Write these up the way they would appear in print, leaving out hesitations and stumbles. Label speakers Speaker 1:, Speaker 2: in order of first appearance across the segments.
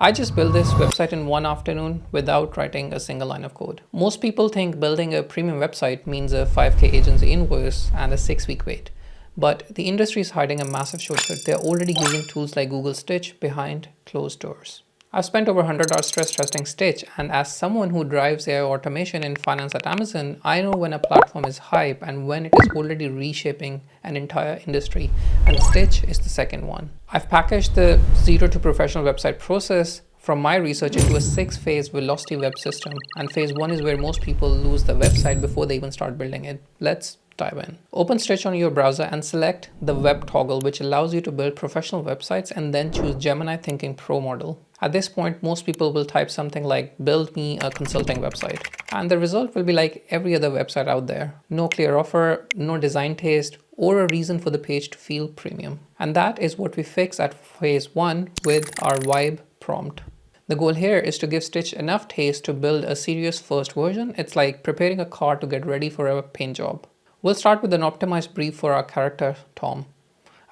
Speaker 1: I just built this website in one afternoon without writing a single line of code. Most people think building a premium website means a 5K agency invoice and a 6-week wait. But the industry is hiding a massive shortcut. They're already using tools like Google Stitch behind closed doors. I've spent over 100 hours stress testing Stitch, and as someone who drives AI automation in finance at Amazon, I know when a platform is hype and when it is already reshaping an entire industry, and Stitch is the second one. I've packaged the zero to professional website process from my research into a 6-phase velocity web system, and phase 1 is where most people lose the website before they even start building it. Let's dive in. Open Stitch on your browser and select the web toggle, which allows you to build professional websites, and then choose Gemini Thinking Pro model. At this point, most people will type something like build me a consulting website, and the result will be like every other website out there. No clear offer, no design taste, or a reason for the page to feel premium. And that is what we fix at phase 1 with our vibe prompt. The goal here is to give Stitch enough taste to build a serious first version. It's like preparing a car to get ready for a paint job. We'll start with an optimized brief for our character, Tom.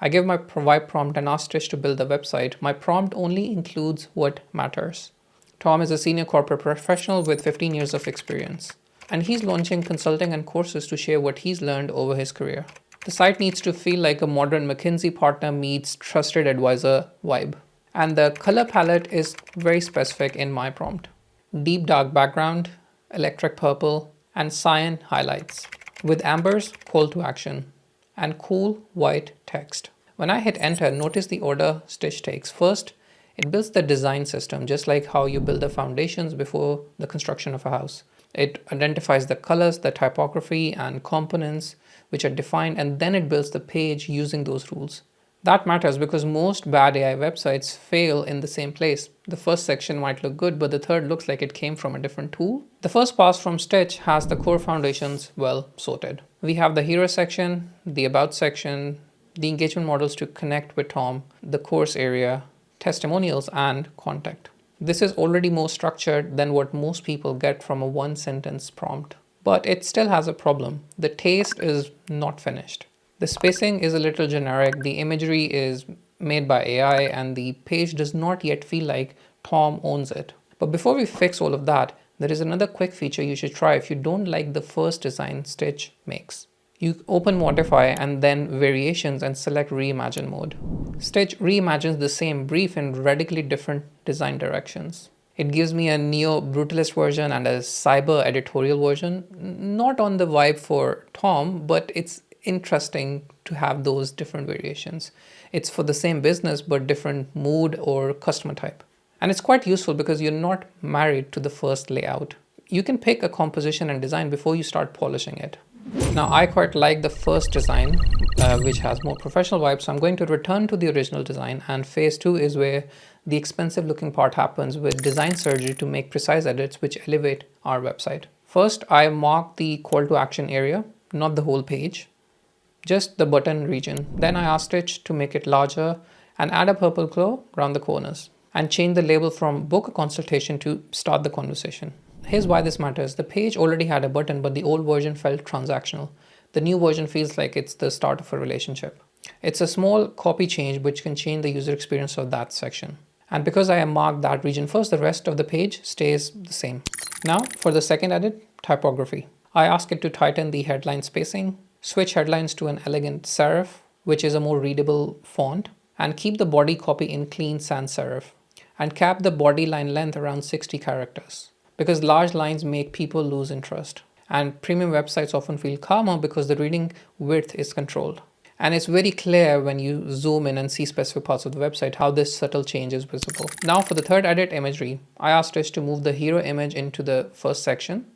Speaker 1: I give my vibe prompt and ask Stitch to build the website. My prompt only includes what matters. Tom is a senior corporate professional with 15 years of experience, and he's launching consulting and courses to share what he's learned over his career. The site needs to feel like a modern McKinsey partner meets trusted advisor vibe. And the color palette is very specific in my prompt. Deep dark background, electric purple, and cyan highlights, with amber's call to action, and cool white text. When I hit enter, notice the order Stitch takes. First, it builds the design system, just like how you build the foundations before the construction of a house. It identifies the colors, the typography, and components which are defined, and then it builds the page using those rules. That matters because most bad AI websites fail in the same place. The first section might look good, but the third looks like it came from a different tool. The first pass from Stitch has the core foundations well sorted. We have the hero section, the about section, the engagement models to connect with Tom, the course area, testimonials, and contact. This is already more structured than what most people get from a one-sentence prompt. But it still has a problem. The taste is not finished. The spacing is a little generic, the imagery is made by AI, and the page does not yet feel like Tom owns it. But before we fix all of that, there is another quick feature you should try if you don't like the first design Stitch makes. You open Modify and then Variations and select Reimagine mode. Stitch reimagines the same brief in radically different design directions. It gives me a neo-brutalist version and a cyber editorial version, not on the vibe for Tom, but it's interesting to have those different variations. It's for the same business but different mood or customer type. And it's quite useful because you're not married to the first layout. You can pick a composition and design before you start polishing it. Now I quite like the first design, which has more professional vibes, so I'm going to return to the original design, and phase 2 is where the expensive looking part happens with design surgery to make precise edits which elevate our website. First, I mark the call to action area, not the whole page, just the button region. Then I ask Stitch to make it larger and add a purple glow around the corners and change the label from book a consultation to start the conversation. Here's why this matters. The page already had a button, but the old version felt transactional. The new version feels like it's the start of a relationship. It's a small copy change which can change the user experience of that section. And because I have marked that region first, the rest of the page stays the same. Now for the second edit, typography. I ask it to tighten the headline spacing, switch headlines to an elegant serif, which is a more readable font, and keep the body copy in clean sans serif, and cap the body line length around 60 characters, because large lines make people lose interest. And premium websites often feel calmer because the reading width is controlled. And it's very clear when you zoom in and see specific parts of the website how this subtle change is visible. Now for the third edit, imagery. I asked Stitch to move the hero image into the first section.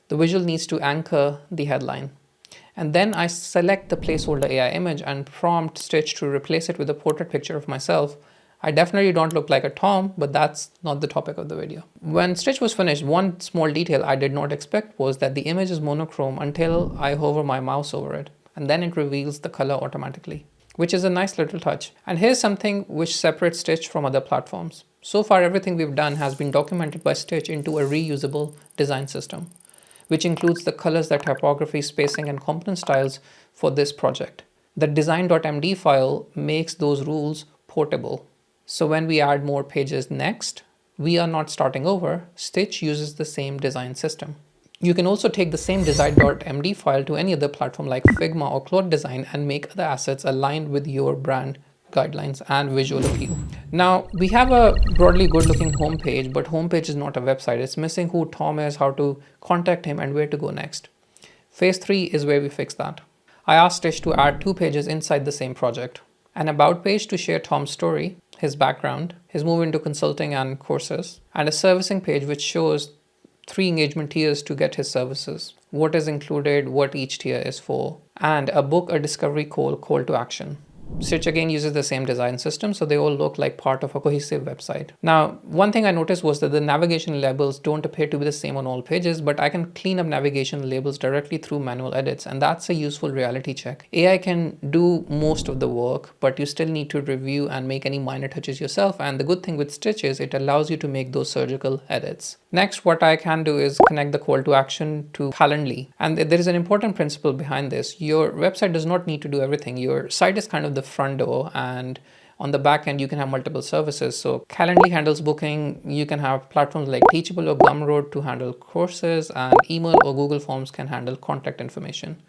Speaker 1: The visual needs to anchor the headline. And then I select the placeholder AI image and prompt Stitch to replace it with a portrait picture of myself. I definitely don't look like a Tom, but that's not the topic of the video. When Stitch was finished, one small detail I did not expect was that the image is monochrome until I hover my mouse over it, and then it reveals the color automatically, which is a nice little touch. And here's something which separates Stitch from other platforms. So far, everything we've done has been documented by Stitch into a reusable design system, which includes the colors, the typography, spacing, and component styles for this project. The design.md file makes those rules portable. So when we add more pages next, we are not starting over. Stitch uses the same design system. You can also take the same design.md file to any other platform like Figma or Cloud Design and make the assets aligned with your brand guidelines and visual appeal. Now we have a broadly good looking homepage, but homepage is not a website. It's missing who Tom is, how to contact him, and where to go next. Phase 3 is where we fix that. I asked Stitch to add 2 pages inside the same project. An about page to share Tom's story, his background, his move into consulting and courses, and a servicing page which shows 3 engagement tiers to get his services, what is included, what each tier is for, and a book a discovery call to action. Stitch again uses the same design system, so they all look like part of a cohesive website. Now, one thing I noticed was that the navigation labels don't appear to be the same on all pages, but I can clean up navigation labels directly through manual edits, and that's a useful reality check. AI can do most of the work, but you still need to review and make any minor touches yourself, and the good thing with Stitch is it allows you to make those surgical edits. Next, what I can do is connect the call to action to Calendly, and there is an important principle behind this. Your website does not need to do everything. Your site is kind of the front door, and on the back end you can have multiple services. So Calendly handles booking. You can have platforms like Teachable or Gumroad to handle courses, and email or Google Forms can handle contact information.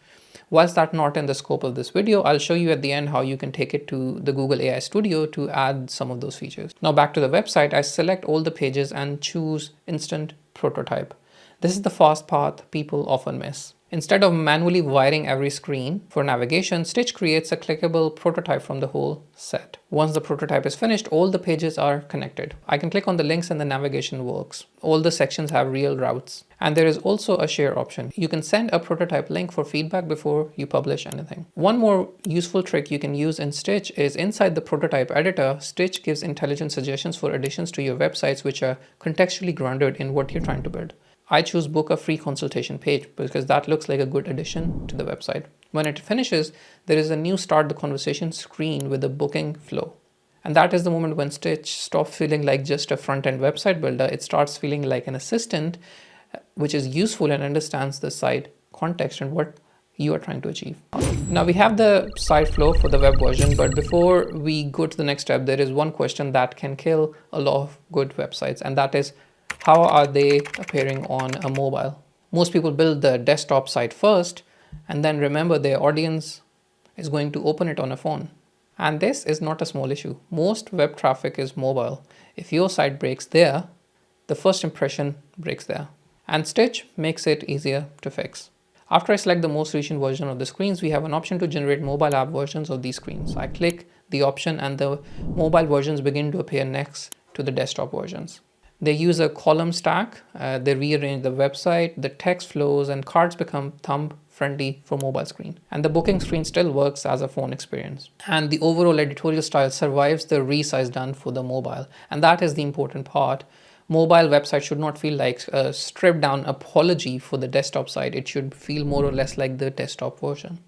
Speaker 1: Whilst that's not in the scope of this video, I'll show you at the end how you can take it to the Google AI Studio to add some of those features. Now back to the website, I select all the pages and choose Instant Prototype. This is the fast path people often miss. Instead of manually wiring every screen for navigation, Stitch creates a clickable prototype from the whole set. Once the prototype is finished, all the pages are connected. I can click on the links and the navigation works. All the sections have real routes. And there is also a share option. You can send a prototype link for feedback before you publish anything. One more useful trick you can use in Stitch is inside the prototype editor, Stitch gives intelligent suggestions for additions to your websites which are contextually grounded in what you're trying to build. I choose book a free consultation page because that looks like a good addition to the website. When it finishes, there is a new start the conversation screen with a booking flow. And that is the moment when Stitch stops feeling like just a front-end website builder. It starts feeling like an assistant, which is useful and understands the site context and what you are trying to achieve. Now we have the site flow for the web version, but before we go to the next step, there is one question that can kill a lot of good websites, and that is, how are they appearing on a mobile? Most people build the desktop site first and then remember their audience is going to open it on a phone. And this is not a small issue. Most web traffic is mobile. If your site breaks there, the first impression breaks there. And Stitch makes it easier to fix. After I select the most recent version of the screens, we have an option to generate mobile app versions of these screens. I click the option and the mobile versions begin to appear next to the desktop versions. They use a column stack, they rearrange the website, the text flows, and cards become thumb friendly for mobile screen. And the booking screen still works as a phone experience. And the overall editorial style survives the resize done for the mobile. And that is the important part. Mobile website should not feel like a stripped down apology for the desktop site. It should feel more or less like the desktop version.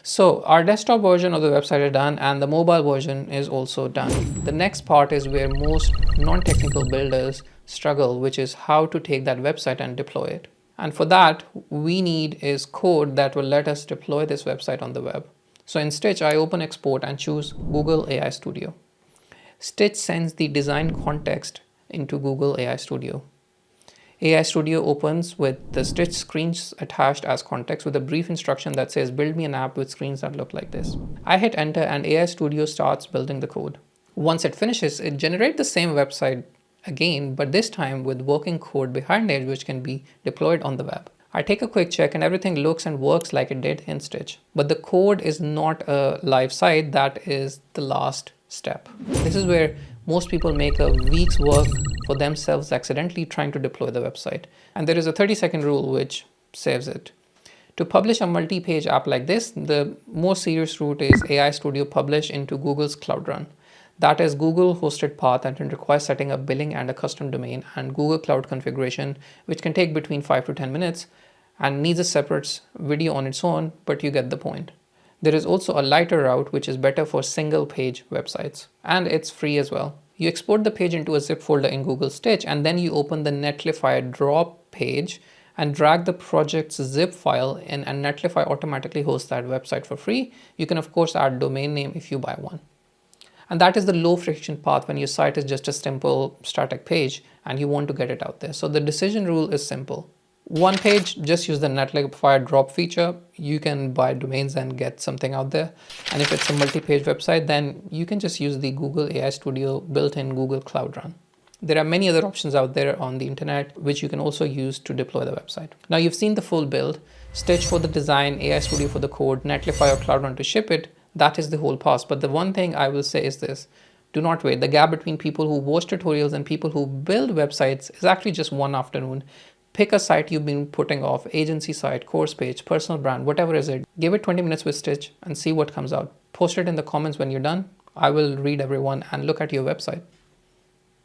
Speaker 1: So our desktop version of the website is done and the mobile version is also done. The next part is where most non-technical builders struggle, which is how to take that website and deploy it. And for that, we need is code that will let us deploy this website on the web. So in Stitch, I open export and choose Google AI Studio. Stitch sends the design context into Google AI Studio. AI Studio opens with the Stitch screens attached as context with a brief instruction that says build me an app with screens that look like this. I hit enter and AI Studio starts building the code. Once it finishes, it generates the same website again, but this time with working code behind it which can be deployed on the web. I take a quick check and everything looks and works like it did in Stitch. But the code is not a live site, that is the last step. This is where most people make a week's work for themselves accidentally trying to deploy the website. And there is a 30-second rule which saves it. To publish a multi-page app like this, the more serious route is AI Studio publish into Google's Cloud Run. That is Google hosted path and it requires setting up billing and a custom domain and Google Cloud configuration, which can take between 5 to 10 minutes and needs a separate video on its own, but you get the point. There is also a lighter route which is better for single page websites, and it's free as well. You export the page into a zip folder in Google Stitch and then you open the Netlify drop page and drag the project's zip file in, and Netlify automatically hosts that website for free. You can of course add domain name if you buy one. And that is the low friction path when your site is just a simple static page and you want to get it out there. So the decision rule is simple. One page, just use the Netliquify drop feature. You can buy domains and get something out there. And if it's a multi-page website, then you can just use the Google AI Studio built-in Google Cloud Run. There are many other options out there on the internet, which you can also use to deploy the website. Now you've seen the full build: Stitch for the design, AI Studio for the code, Netlify or Cloud Run to ship it. That is the whole path. But the one thing I will say is this: do not wait. The gap between people who watch tutorials and people who build websites is actually just one afternoon. Pick a site you've been putting off: agency site, course page, personal brand, whatever is it. Give it 20 minutes with Stitch and see what comes out. Post it in the comments when you're done. I will read everyone and look at your website.